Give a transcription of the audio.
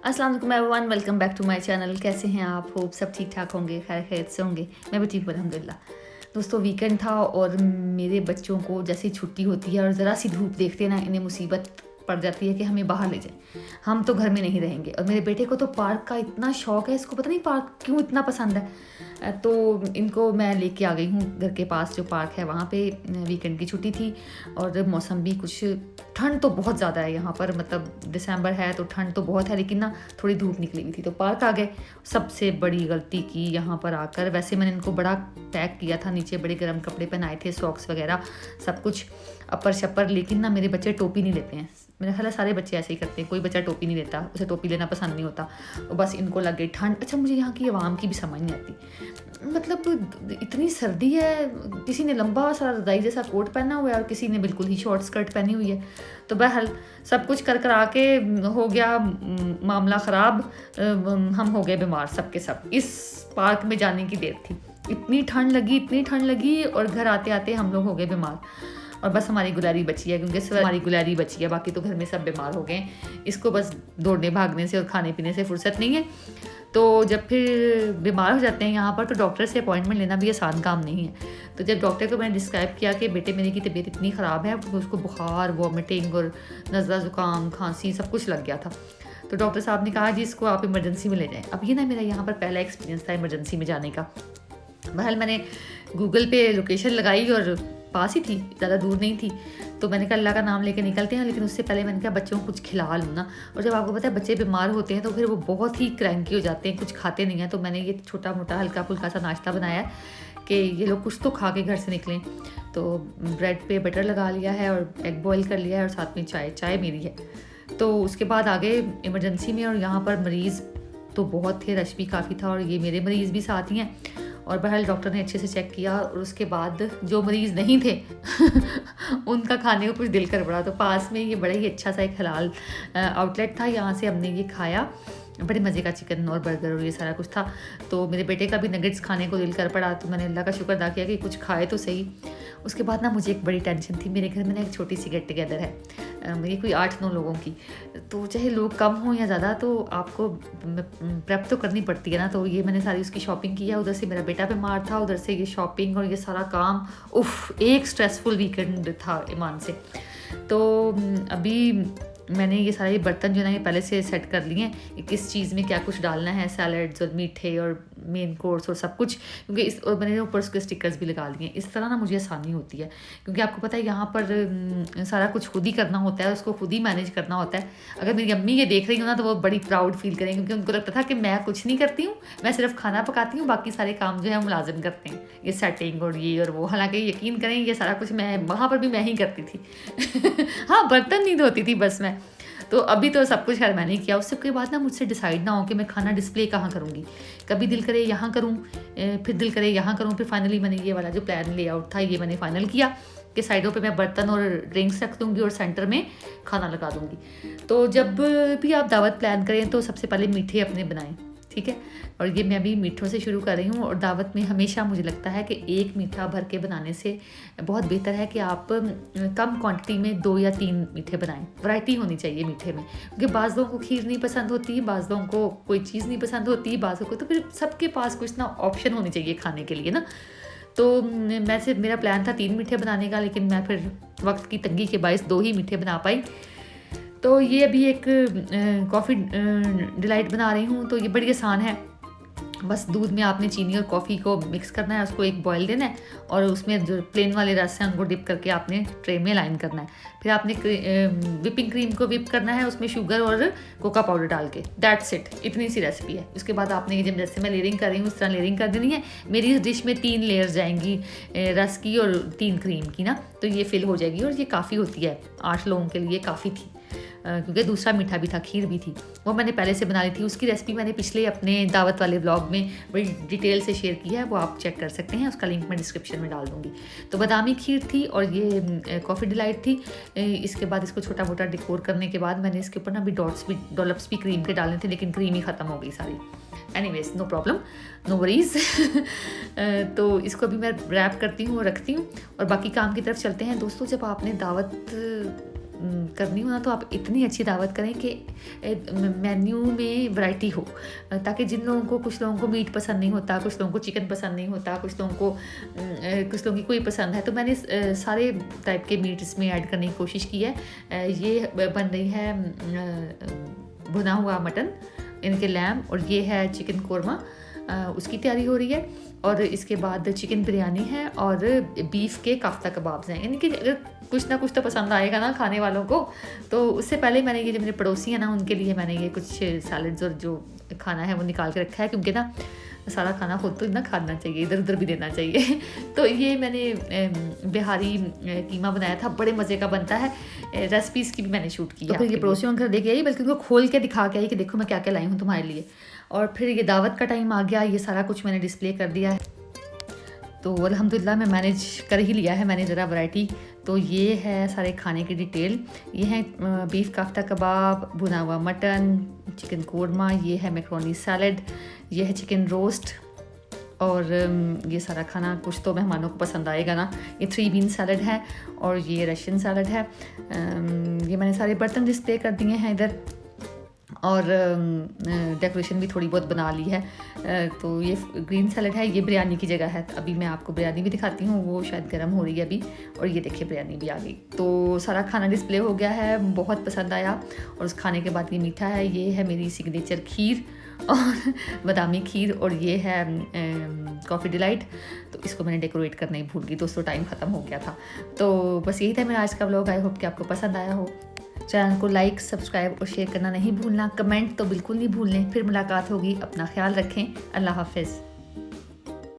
अस्सलाम वालेकुम everyone, welcome back to my channel. कैसे हैं आप? होप सब ठीक ठाक होंगे, खैर खैरियत से होंगे। मैं भी ठीक हूँ अल्हम्दुलिल्लाह। दोस्तों वीकेंड था और मेरे बच्चों को जैसे ही छुट्टी होती है और ज़रा सी धूप देखते हैं ना, इन्हें मुसीबत पड़ जाती है कि हमें बाहर ले जाएं। हम तो घर में नहीं रहेंगे। और मेरे बेटे को तो पार्क का इतना शौक है, इसको पता नहीं पार्क क्यों इतना पसंद है। तो इनको मैं लेके आ गई हूँ घर के पास जो पार्क है वहाँ पे। वीकेंड की छुट्टी थी और मौसम भी कुछ, ठंड तो बहुत ज़्यादा है यहाँ पर, मतलब दिसंबर है तो ठंड तो बहुत है, लेकिन ना थोड़ी धूप निकली हुई थी तो पार्क आ गए। सबसे बड़ी गलती की यहाँ पर आकर, वैसे मैंने इनको बड़ा पैक किया था, नीचे बड़े गर्म कपड़े पहनाए थे, सॉक्स वगैरह सब कुछ, अपर शपर, लेकिन ना मेरे बच्चे टोपी नहीं लेते हैं। मेरा ख्याल है सारे बच्चे ऐसे ही करते हैं, कोई बच्चा टोपी नहीं लेता, उसे टोपी लेना पसंद नहीं होता। और बस इनको लग गई ठंड। अच्छा, मुझे यहाँ की आवाम की भी समझ नहीं आती, मतलब इतनी सर्दी है, किसी ने लंबा सा रजाई जैसा कोट पहना हुआ है और किसी ने बिल्कुल ही शॉर्ट स्कर्ट पहनी हुई है। तो बहरहाल सब कुछ कर आके हो गया मामला ख़राब। हम हो गए बीमार सब के सब। इस पार्क में जाने की देर थी, इतनी ठंड लगी और घर आते आते हम लोग हो गए बीमार। और बस हमारी गुलारी बची है, क्योंकि हमारी गुलारी बची है, बाकी तो घर में सब बीमार हो गए। इसको बस दौड़ने भागने से और खाने पीने से फुर्सत नहीं है। तो जब फिर बीमार हो जाते हैं यहाँ पर, तो डॉक्टर से अपॉइंटमेंट लेना भी आसान काम नहीं है। तो जब डॉक्टर को मैंने डिस्क्राइब किया कि बेटे मेरे की तबीयत इतनी ख़राब है, तो उसको बुखार, वॉमिटिंग और नज़ला ज़ुकाम, खांसी सब कुछ लग गया था। तो डॉक्टर साहब ने कहा जी इसको आप इमरजेंसी में ले जाएं। अब ये ना मेरा यहाँ पर पहला एक्सपीरियंस था इमरजेंसी में जाने का। बहरहाल मैंने गूगल पे लोकेशन लगाई और पास ही थी, ज़्यादा दूर नहीं थी। तो मैंने कहा अल्लाह का नाम लेके निकलते हैं, लेकिन उससे पहले मैंने कहा बच्चों को कुछ खिला लूँ ना। और जब आपको पता है बच्चे बीमार होते हैं तो फिर वो बहुत ही क्रैंकी हो जाते हैं, कुछ खाते नहीं हैं। तो मैंने ये छोटा मोटा हल्का फुल्का सा नाश्ता बनाया कि ये लोग कुछ तो खा के घर से निकलें। तो ब्रेड पे बटर लगा लिया है और एग बॉयल कर लिया है और साथ में चाय मेरी है। तो उसके बाद आ गए इमरजेंसी में, और यहाँ पर मरीज़ तो बहुत थे, रश भी काफ़ी था, और ये मेरे मरीज़ भी साथ ही हैं। और बहरहाल डॉक्टर ने अच्छे से चेक किया और उसके बाद जो मरीज़ नहीं थे उनका खाने को कुछ दिल कर पड़ा। तो पास में ये बड़ा ही अच्छा सा एक हलाल आउटलेट था, यहाँ से हमने ये खाया। बड़े मज़े का चिकन और बर्गर और ये सारा कुछ था। तो मेरे बेटे का भी नगेट्स खाने को दिल कर पड़ा, तो मैंने अल्लाह का शुक्र अदा किया कि कुछ खाए तो सही। उसके बाद ना मुझे एक बड़ी टेंशन थी। मेरे घर में ना एक छोटी सी गेट टुगेदर है, ये कोई 8-9 लोगों की। तो चाहे लोग कम हों या ज़्यादा, तो आपको प्रेप तो करनी पड़ती है ना। तो ये मैंने सारी उसकी शॉपिंग की है, उधर से मेरा बेटा बीमार था, उधर से ये शॉपिंग और ये सारा काम। एक स्ट्रेसफुल वीकेंड था ईमान से। तो अभी मैंने ये सारे बर्तन जो है ना ये पहले से सेट कर लिए हैं कि किस चीज़ में क्या कुछ डालना है, सैलड्स और मीठे और मेन कोर्स और सब कुछ, क्योंकि और मैंने ऊपर उसके स्टिकर्स भी लगा लिए हैं। इस तरह ना मुझे आसानी होती है, क्योंकि आपको पता है यहाँ पर सारा कुछ खुद ही करना होता है, उसको खुद ही मैनेज करना होता है। अगर मेरी अम्मी ये देख रही हो ना तो वो बड़ी प्राउड फील करेंगे, क्योंकि उनको लगता था कि मैं कुछ नहीं करती हूँ, मैं सिर्फ खाना पकाती हूँ, बाकी सारे काम जो है मुलाजिम करते हैं, ये सेटिंग और ये और वो। हालांकि यकीन करें ये सारा कुछ मैं वहाँ पर भी मैं ही करती थी हाँ, बर्तन नहीं धोती थी बस मैं। तो अभी तो सब कुछ खैर मैंने किया। उसके बाद ना मुझसे डिसाइड ना हो कि मैं खाना डिस्प्ले कहाँ करूँगी। कभी दिल करे यहाँ करूँ, फिर दिल करे यहाँ करूँ, फिर फाइनली मैंने ये वाला जो प्लान लेआउट था ये मैंने फाइनल किया कि साइडों पे मैं बर्तन और ड्रिंक्स रख दूँगी और सेंटर में खाना लगा दूँगी। तो जब भी आप दावत प्लान करें तो सबसे पहले मीठे अपने बनाएं, ठीक है। और ये मैं अभी मीठों से शुरू कर रही हूँ। और दावत में हमेशा मुझे लगता है कि एक मीठा भर के बनाने से बहुत बेहतर है कि आप कम क्वांटिटी में 2 या 3 मीठे बनाएं। वैरायटी होनी चाहिए मीठे में, क्योंकि बाज़ लोगों को खीर नहीं पसंद होती, बाज़ लोगों को कोई चीज़ नहीं पसंद होती, बाज़ को, तो फिर सबके पास कुछ ना ऑप्शन होनी चाहिए खाने के लिए ना। तो मेरा प्लान था 3 मीठे बनाने का, लेकिन मैं फिर वक्त की तंगी के बायस 2 ही मीठे बना पाई। तो ये अभी एक कॉफ़ी डिलाइट बना रही हूँ। तो ये बड़ी आसान है, बस दूध में आपने चीनी और कॉफ़ी को मिक्स करना है, उसको एक बॉयल देना है और उसमें जो प्लेन वाले रस हैं उनको डिप करके आपने ट्रे में लाइन करना है। फिर आपने विपिंग क्रीम को विप करना है, उसमें शुगर और कोका पाउडर डाल के। दैट्स इट, इतनी सी रेसिपी है। उसके बाद आपने ये जैसे मैं लेयरिंग कर रही हूँ उस तरह लेयरिंग कर देनी है। मेरी इस डिश में 3 लेयर्स जाएंगी रस की और 3 क्रीम की ना, तो ये फिल हो जाएगी। और ये काफ़ी होती है, 8 लोगों के लिए काफ़ी थी, क्योंकि दूसरा मीठा भी था, खीर भी थी, वो मैंने पहले से बना ली थी। उसकी रेसिपी मैंने पिछले अपने दावत वाले व्लॉग में बड़ी डिटेल से शेयर की है, वो आप चेक कर सकते हैं, उसका लिंक मैं डिस्क्रिप्शन में डाल दूँगी। तो बादामी खीर थी और ये कॉफ़ी डिलाइट थी। इसके बाद इसको छोटा मोटा डेकोर करने के बाद मैंने इसके ऊपर ना अभी डॉलप्स भी क्रीम के डालने थे, लेकिन क्रीम ही ख़त्म हो गई सारी। Anyways no problem, no worries तो इसको अभी मैं रैप करती हूँ और रखती हूँ और बाकी काम की तरफ चलते हैं। दोस्तों, जब आपने दावत करनी हो ना तो आप इतनी अच्छी दावत करें कि मेन्यू में वैरायटी हो, ताकि जिन लोगों को, कुछ लोगों को मीट पसंद नहीं होता, कुछ लोगों को चिकन पसंद नहीं होता, कुछ लोगों की कोई पसंद है, तो मैंने सारे टाइप के मीट इसमें ऐड करने की कोशिश की है। ये बन रही है भुना हुआ मटन, इनके लैम, और ये है चिकन कोरमा, उसकी तैयारी हो रही है। और इसके बाद चिकन बिरयानी है और बीफ के काफ्ता कबाब्स हैं। इनकी अगर कुछ ना कुछ तो पसंद आएगा ना खाने वालों को। तो उससे पहले मैंने ये जो मेरे पड़ोसी हैं ना, उनके लिए मैंने ये कुछ सैलड्स और जो खाना है वो निकाल के रखा है, क्योंकि ना सारा खाना खुद तो ना खाना चाहिए, इधर उधर भी देना चाहिए। तो ये मैंने बिहारी कीमा बनाया था, बड़े मज़े का बनता है। रेसिपीज़ की भी मैंने शूट की है। तो फिर ये पड़ोसियों के घर देके आई, बल्कि उनको खोल के दिखा के आई कि देखो मैं क्या क्या लाई हूँ तुम्हारे लिए। और फिर ये दावत का टाइम आ गया, ये सारा कुछ मैंने डिस्प्ले कर दिया है। तो अल्हम्दुलिल्लाह मैं मैनेज कर ही लिया है मैंने ज़रा वैरायटी। तो ये है सारे खाने की डिटेल। ये है बीफ काफ्ता कबाब, भुना हुआ मटन, चिकन कोरमा, ये है मैक्रोनी सैलड, ये है चिकन रोस्ट, और ये सारा खाना कुछ तो मेहमानों को पसंद आएगा ना। ये 3 बीन सैलड है और ये रशियन सैलड है। ये मैंने सारे बर्तन डिस्प्ले कर दिए हैं इधर, और डेकोरेशन भी थोड़ी बहुत बना ली है। तो ये ग्रीन सैलड है, ये बिरयानी की जगह है। अभी मैं आपको बिरयानी भी दिखाती हूँ, वो शायद गर्म हो रही है अभी। और ये देखिए बिरयानी भी आ गई। तो सारा खाना डिस्प्ले हो गया है, बहुत पसंद आया। और उस खाने के बाद ये मीठा है, ये है मेरी सिग्नेचर खीर और बादामी खीर, और ये है कॉफ़ी डिलाइट। तो इसको मैंने डेकोरेट करना ही भूल गई दोस्तों, टाइम ख़त्म हो गया था। तो बस यही था मेरा आज का व्लॉग। आई होप कि आपको पसंद आया हो। चैनल को लाइक, सब्सक्राइब और शेयर करना नहीं भूलना। कमेंट तो बिल्कुल नहीं भूलने। फिर मुलाकात होगी, अपना ख्याल रखें। अल्लाह हाफ़िज़।